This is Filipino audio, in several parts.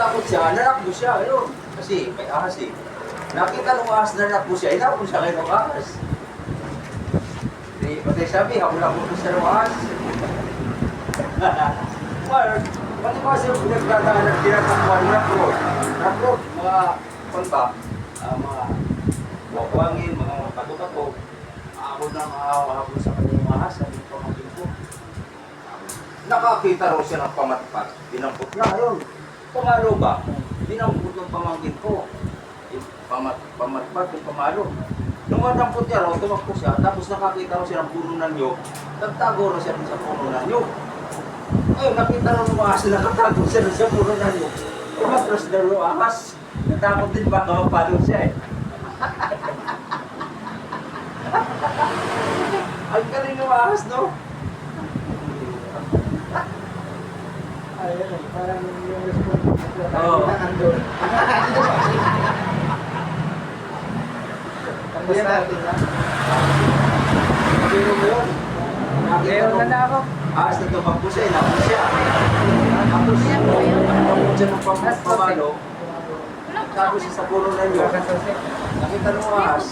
natakot siya, nanakbo siya, ayun. Kasi may ahas eh. Nakita nung ahas na nanakbo siya, inakbo siya kayo ng ahas. Pati sabi, habol-habol ko siya ng ahas. Well, pati ba siya pinagdadaan at tinatakbuhan na road? Rock road, mga, ba, mga wakwangin, mga pato-pato. Ako na habol sa kanyang ahas, sabi ng pamangkin ko. Nakakita raw siya ng pamatpat. Dinampot niya, ayun. Pamalo ba? Dinampot ng pamangkin ko. Pamatpat, yung pamalo. Nung madampot niya raw, tumakbo siya. Tapos nakakita raw siya ng puno ng nyog. Nagtago raw siya sa puno ng nyog. Ayun, nakita raw ng ahas na nakatago siya sa puno ng nyog. Tumakros na raw ahas. Natakot din baka mapalo siya eh. Ang galing ng ahas, no? Ayun, parang yung response. Oo. Nandun. Tapos natin na. Pero mo yun. Ngayon na na ako. Ahas na tumakbo siya, inakbo siya. Tapos, tumakbo siya ng pamalo. Nagtago siya sa puno ng nyog. Nakita ng ahas.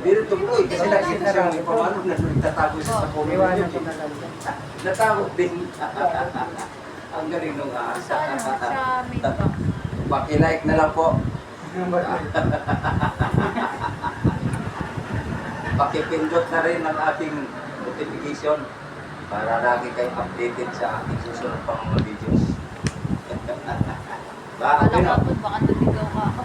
Pero tuloy, kasi nakita siya ng pamalo na nagtatago siya sa puno ng Iwanan nyog. ko na lang. Natakot din. Ang galing ng ahas. Sa main ba? Paki-like na lang po. Pakipindot na rin ang ating notification para lagi kayong updated sa ating susunod pang mga videos. Ba, Alam okay ko na. po, baka naligaw ka ako.